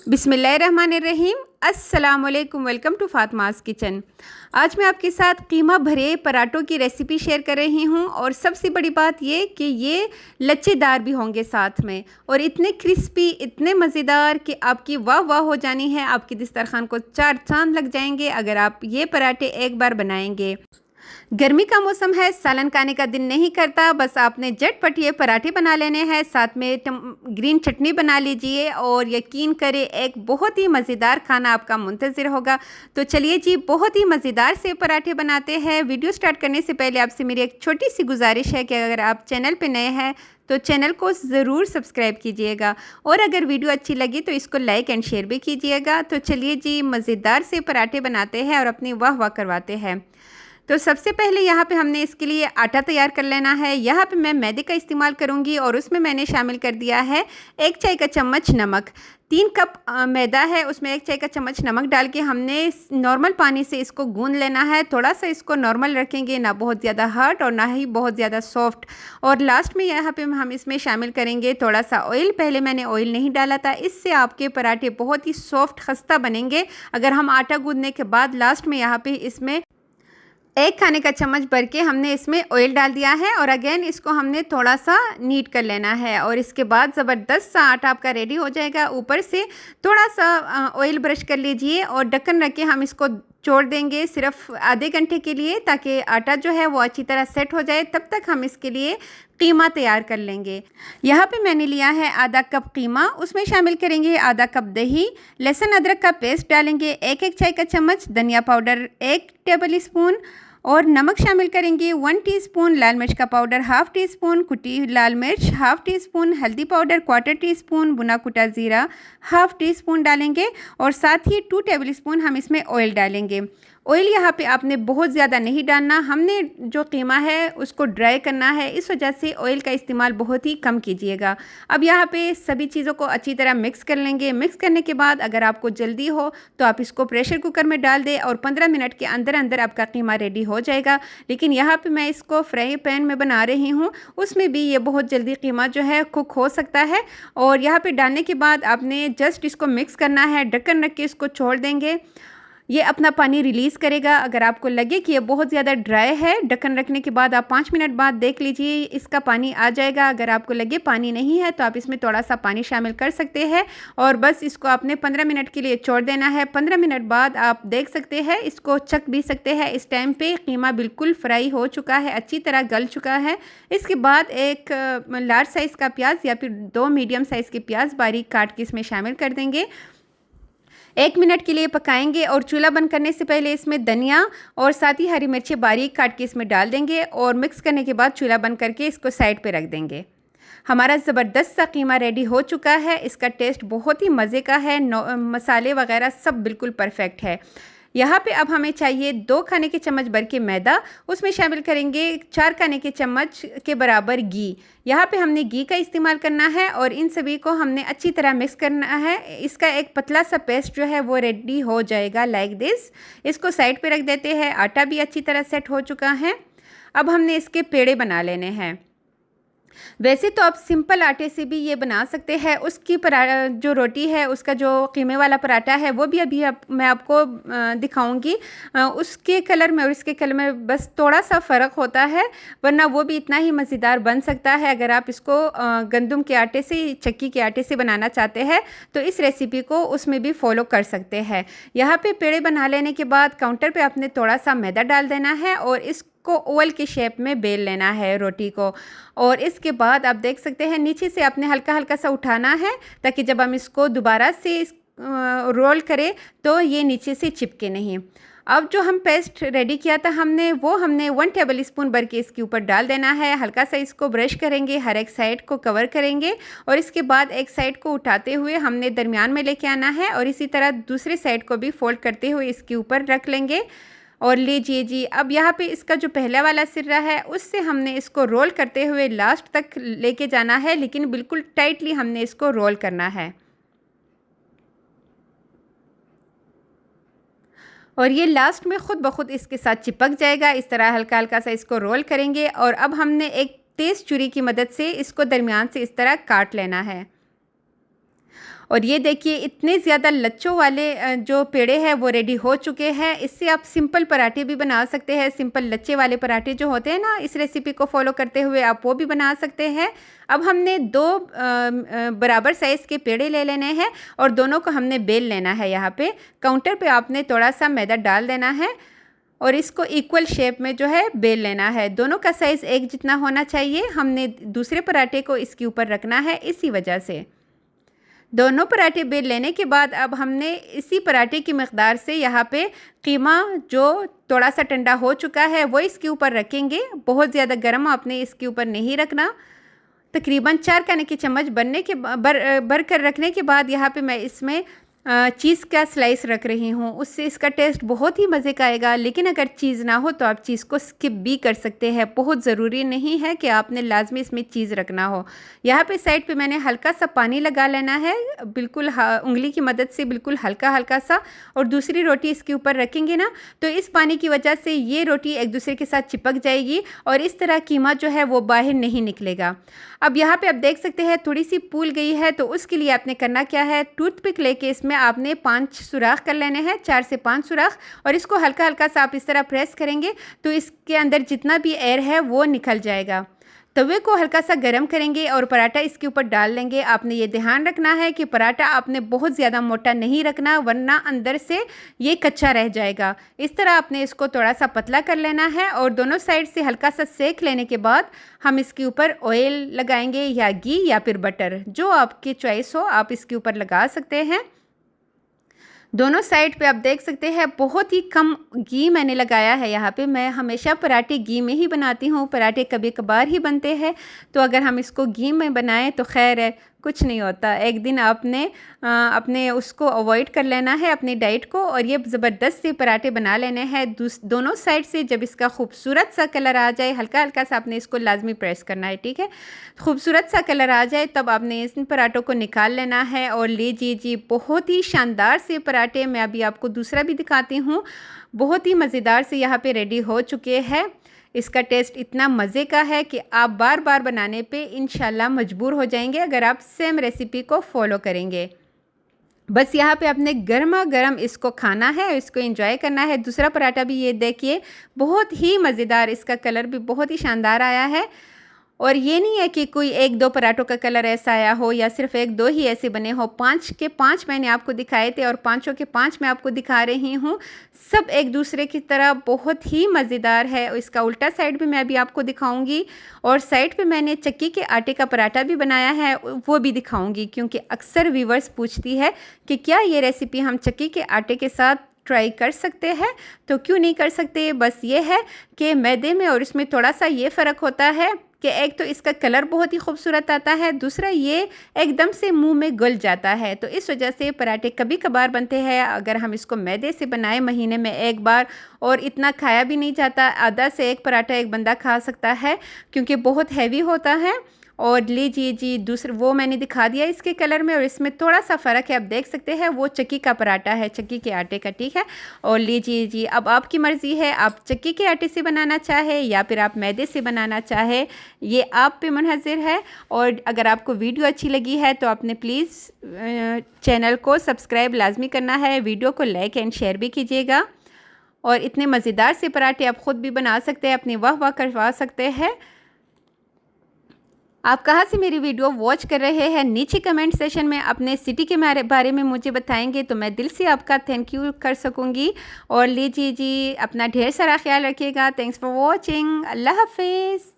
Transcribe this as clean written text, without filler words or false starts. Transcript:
बिस्मिल्लाहिर्रहमानिर्रहीम। अस्सलाम वालेकुम। Welcome to Fatima's kitchen. आज मैं आपके साथ कीमा भरे पराठों की रेसिपी शेयर कर रही हूँ और सबसे बड़ी बात ये कि ये लच्छेदार भी होंगे साथ में और इतने क्रिस्पी, इतने मज़ेदार कि आपकी वाह वाह हो जानी है। आपकी दस्तरखान को चार चांद लग जाएंगे अगर आप ये पराठे एक बार बनाएंगे। गर्मी का मौसम है, सालन खाने का दिन नहीं करता, बस आपने झटपट ये पराठे बना लेने हैं, साथ में ग्रीन चटनी बना लीजिए और यकीन करें एक बहुत ही मज़ेदार खाना आपका मुंतज़िर होगा। तो चलिए जी, बहुत ही मज़ेदार से पराठे बनाते हैं। वीडियो स्टार्ट करने से पहले आपसे मेरी एक छोटी सी गुजारिश है कि अगर आप चैनल पर नए हैं तो चैनल को ज़रूर सब्सक्राइब कीजिएगा और अगर वीडियो अच्छी लगी तो इसको लाइक एंड शेयर भी कीजिएगा। तो चलिए जी, मज़ेदार से पराठे बनाते हैं और अपनी वाह वाह करवाते हैं। तो सबसे पहले यहाँ पे हमने इसके लिए आटा तैयार कर लेना है। यहाँ पे मैं मैदे का इस्तेमाल करूँगी और उसमें मैंने शामिल कर दिया है 1 चाय का चम्मच नमक। 3 कप मैदा है, उसमें 1 चाय का चम्मच नमक डाल के हमने नॉर्मल पानी से इसको गूंद लेना है। थोड़ा सा इसको नॉर्मल रखेंगे, ना बहुत ज़्यादा हार्ड और ना ही बहुत ज़्यादा सॉफ्ट। और लास्ट में यहाँ पे हम इसमें शामिल करेंगे थोड़ा सा ऑयल। पहले मैंने ऑयल नहीं डाला था, इससे आपके पराठे बहुत ही सॉफ्ट खस्ता बनेंगे। अगर हम आटा गूंदने के बाद लास्ट में यहाँ पे इसमें 1 खाने का चम्मच भर के हमने इसमें ऑयल डाल दिया है और अगेन इसको हमने थोड़ा सा नीट कर लेना है और इसके बाद ज़बरदस्त सा आटा आपका रेडी हो जाएगा। ऊपर से थोड़ा सा ऑयल ब्रश कर लीजिए और ढक्कन रख के हम इसको छोड़ देंगे सिर्फ आधे घंटे के लिए, ताकि आटा जो है वो अच्छी तरह सेट हो जाए। तब तक हम इसके लिए कीमा तैयार कर लेंगे। यहाँ पे मैंने लिया है आधा कप कीमा, उसमें शामिल करेंगे आधा कप दही, लहसुन अदरक का पेस्ट डालेंगे 1 चाय का चम्मच, धनिया पाउडर 1 टेबल स्पून और नमक शामिल करेंगे 1 टीस्पून, लाल मिर्च का पाउडर 1/2 टीस्पून, कुटी लाल मिर्च 1/2 टीस्पून, हल्दी पाउडर 1/4 टीस्पून, भुना कुटा ज़ीरा 1/2 टीस्पून डालेंगे और साथ ही 2 टेबल स्पून हम इसमें ऑयल डालेंगे। ऑयल यहाँ पे आपने बहुत ज़्यादा नहीं डालना, हमने जो कीमा है उसको ड्राई करना है, इस वजह से ऑयल का इस्तेमाल बहुत ही कम कीजिएगा। अब यहाँ पे सभी चीज़ों को अच्छी तरह मिक्स कर लेंगे। मिक्स करने के बाद अगर आपको जल्दी हो तो आप इसको प्रेशर कुकर में डाल दें और 15 मिनट के अंदर अंदर आपका कीमा रेडी हो जाएगा। लेकिन यहाँ पे मैं इसको फ्राई पैन में बना रही हूँ, उसमें भी ये बहुत जल्दी कीमा जो है कुक हो सकता है। और यहाँ पे डालने के बाद आपने जस्ट इसको मिक्स करना है, ढक्कन रख के इसको छोड़ देंगे। ये अपना पानी रिलीज़ करेगा। अगर आपको लगे कि ये बहुत ज़्यादा ड्राई है, ढक्कन रखने के बाद आप 5 मिनट बाद देख लीजिए, इसका पानी आ जाएगा। अगर आपको लगे पानी नहीं है तो आप इसमें थोड़ा सा पानी शामिल कर सकते हैं और बस इसको आपने 15 मिनट के लिए छोड़ देना है। 15 मिनट बाद आप देख सकते हैं, इसको चख भी सकते हैं। इस टाइम पे कीमा बिल्कुल फ्राई हो चुका है, अच्छी तरह गल चुका है। इसके बाद एक लार्ज साइज़ का प्याज या फिर 2 मीडियम साइज़ के प्याज बारीक काट के इसमें शामिल कर देंगे। 1 मिनट के लिए पकाएंगे और चूल्हा बंद करने से पहले इसमें धनिया और साथ ही हरी मिर्ची बारीक काट के इसमें डाल देंगे और मिक्स करने के बाद चूल्हा बंद करके इसको साइड पे रख देंगे। हमारा ज़बरदस्त सा कीमा रेडी हो चुका है। इसका टेस्ट बहुत ही मज़े का है, मसाले वगैरह सब बिल्कुल परफेक्ट है। यहाँ पे अब हमें चाहिए 2 खाने के चम्मच भर के मैदा, उसमें शामिल करेंगे 4 खाने के चम्मच के बराबर घी। यहाँ पे हमने घी का इस्तेमाल करना है और इन सभी को हमने अच्छी तरह मिक्स करना है। इसका एक पतला सा पेस्ट जो है वो रेडी हो जाएगा लाइक दिस। इसको साइड पे रख देते हैं। आटा भी अच्छी तरह सेट हो चुका है। अब हमने इसके पेड़े बना लेने हैं। वैसे तो आप सिंपल आटे से भी ये बना सकते हैं। उसकी जो रोटी है, उसका जो कीमे वाला पराठा है वो भी अभी मैं आपको दिखाऊंगी। उसके कलर में और इसके कलर में बस थोड़ा सा फ़र्क होता है, वरना वो भी इतना ही मज़ेदार बन सकता है। अगर आप इसको गंदम के आटे से, चक्की के आटे से बनाना चाहते हैं तो इस रेसिपी को उसमें भी फॉलो कर सकते हैं। यहाँ पे पेड़े बना लेने के बाद काउंटर पे आपने थोड़ा सा मैदा डाल देना है और को ओवल के शेप में बेल लेना है रोटी को। और इसके बाद आप देख सकते हैं नीचे से आपने हल्का हल्का सा उठाना है, ताकि जब हम इसको दोबारा से रोल करें तो ये नीचे से चिपके नहीं। अब जो हम पेस्ट रेडी किया था हमने 1 टेबल स्पून भर के इसके ऊपर डाल देना है। हल्का सा इसको ब्रश करेंगे, हर एक साइड को कवर करेंगे और इसके बाद एक साइड को उठाते हुए हमने दरमियान में लेके आना है और इसी तरह दूसरे साइड को भी फोल्ड करते हुए इसके ऊपर रख लेंगे। और लीजिए जी, अब यहाँ पे इसका जो पहला वाला सिरा है उससे हमने इसको रोल करते हुए लास्ट तक लेके जाना है, लेकिन बिल्कुल टाइटली हमने इसको रोल करना है। और ये लास्ट में खुद ब खुद इसके साथ चिपक जाएगा। इस तरह हल्का हल्का सा इसको रोल करेंगे और अब हमने एक तेज़ छुरी की मदद से इसको दरमियान से इस तरह काट लेना है। और ये देखिए इतने ज़्यादा लच्छों वाले जो पेड़े हैं वो रेडी हो चुके हैं। इससे आप सिंपल पराठे भी बना सकते हैं। सिंपल लच्छे वाले पराठे जो होते हैं ना, इस रेसिपी को फॉलो करते हुए आप वो भी बना सकते हैं। अब हमने 2 बराबर साइज़ के पेड़े ले लेने हैं और दोनों को हमने बेल लेना है। यहाँ पे काउंटर पे आपने थोड़ा सा मैदा डाल देना है और इसको इक्वल शेप में जो है बेल लेना है। दोनों का साइज़ एक जितना होना चाहिए। हमने दूसरे पराठे को इसके ऊपर रखना है। इसी वजह से दोनों पराठे बेल लेने के बाद अब हमने इसी पराठे की मकदार से यहाँ पे कीमा जो थोड़ा सा ठंडा हो चुका है वो इसके ऊपर रखेंगे। बहुत ज़्यादा गर्म आपने इसके ऊपर नहीं रखना। तकरीबन 4 खाने की चम्मच भर कर रखने के बाद यहाँ पे मैं इसमें चीज़ का स्लाइस रख रही हूँ। उससे इसका टेस्ट बहुत ही मज़े का आएगा। लेकिन अगर चीज़ ना हो तो आप चीज़ को स्किप भी कर सकते हैं। बहुत ज़रूरी नहीं है कि आपने लाजमी इसमें चीज़ रखना हो। यहाँ पे साइड पे मैंने हल्का सा पानी लगा लेना है, बिल्कुल उंगली की मदद से, बिल्कुल हल्का हल्का सा। और दूसरी रोटी इसके ऊपर रखेंगे ना तो इस पानी की वजह से ये रोटी एक दूसरे के साथ चिपक जाएगी और इस तरह कीमा जो है वो बाहर नहीं निकलेगा। अब यहाँ पे आप देख सकते हैं थोड़ी सी फूल गई है, तो उसके लिए आपने करना क्या है, टूथपिक लेके इसमें आपने 5 सुराख कर लेने हैं, 4 से 5 सुराख। और इसको हल्का हल्का सा आप इस तरह प्रेस करेंगे तो इसके अंदर जितना भी एयर है वो निकल जाएगा। तवे को हल्का सा गर्म करेंगे और पराठा इसके ऊपर डाल लेंगे। आपने ये ध्यान रखना है कि पराठा आपने बहुत ज़्यादा मोटा नहीं रखना, वरना अंदर से ये कच्चा रह जाएगा। इस तरह आपने इसको थोड़ा सा पतला कर लेना है और दोनों साइड से हल्का सा सेक लेने के बाद हम इसके ऊपर ऑयल लगाएंगे या घी या फिर बटर, जो आपकी चॉइस हो आप इसके ऊपर लगा सकते हैं। दोनों साइड पे आप देख सकते हैं बहुत ही कम घी मैंने लगाया है। यहाँ पे मैं हमेशा पराठे घी में ही बनाती हूँ, पराठे कभी कभार ही बनते हैं, तो अगर हम इसको घी में बनाएं तो खैर है, कुछ नहीं होता। एक दिन आपने अपने उसको अवॉइड कर लेना है, अपनी डाइट को, और ये ज़बरदस्त से पराठे बना लेने हैं। दोनों साइड से जब इसका खूबसूरत सा कलर आ जाए, हल्का हल्का सा आपने इसको लाजमी प्रेस करना है, ठीक है। खूबसूरत सा कलर आ जाए तब आपने इन पराठों को निकाल लेना है। और लीजिए जी, बहुत ही शानदार से पराठे, मैं अभी आपको दूसरा भी दिखाती हूँ, बहुत ही मज़ेदार से यहाँ पे रेडी हो चुके हैं। इसका टेस्ट इतना मज़े का है कि आप बार बार बनाने पे इंशाल्लाह मजबूर हो जाएंगे अगर आप सेम रेसिपी को फॉलो करेंगे। बस यहाँ पे आपने गर्मा गर्म इसको खाना है, इसको एंजॉय करना है। दूसरा पराठा भी ये देखिए बहुत ही मज़ेदार, इसका कलर भी बहुत ही शानदार आया है। और ये नहीं है कि कोई 1-2 पराठों का कलर ऐसा आया हो या सिर्फ 1-2 ही ऐसे बने हो। 5 के 5 मैंने आपको दिखाए थे और 5 के 5 मैं आपको दिखा रही हूँ। सब एक दूसरे की तरह बहुत ही मज़ेदार है। इसका उल्टा साइड भी मैं अभी आपको दिखाऊंगी और साइड पे मैंने चक्की के आटे का पराठा भी बनाया है, वो भी दिखाऊंगी, क्योंकि अक्सर व्यूवर्स पूछती है कि क्या ये रेसिपी हम चक्की के आटे के साथ ट्राई कर सकते हैं। तो क्यों नहीं कर सकते। बस ये है कि मैदे में और इसमें थोड़ा सा ये फ़र्क होता है कि एक तो इसका कलर बहुत ही खूबसूरत आता है, दूसरा ये एकदम से मुंह में घुल जाता है। तो इस वजह से पराठे कभी कभार बनते हैं। अगर हम इसको मैदे से बनाए महीने में एक बार, और इतना खाया भी नहीं जाता, आधा से एक पराठा एक बंदा खा सकता है क्योंकि बहुत हैवी होता है। और लीजिए जी, दूसरा वो मैंने दिखा दिया इसके कलर में, और इसमें थोड़ा सा फ़र्क है, आप देख सकते हैं, वो चक्की का पराठा है, चक्की के आटे का, ठीक है। और लीजिए जी, अब आपकी मर्ज़ी है, आप चक्की के आटे से बनाना चाहे या फिर आप मैदे से बनाना चाहे, ये आप पे मुनहज़िर है। और अगर आपको वीडियो अच्छी लगी है तो आपने प्लीज़ चैनल को सब्सक्राइब लाजमी करना है, वीडियो को लाइक एंड शेयर भी कीजिएगा। और इतने मज़ेदार से पराठे आप ख़ुद भी बना सकते हैं, अपनी वाह वाह करवा सकते हैं। आप कहाँ से मेरी वीडियो वॉच कर रहे हैं, नीचे कमेंट सेशन में अपने सिटी के बारे में मुझे बताएंगे तो मैं दिल से आपका थैंक यू कर सकूँगी। और लीजिए जी, अपना ढेर सारा ख्याल रखिएगा। Thanks for watching. अल्लाह हाफिज़।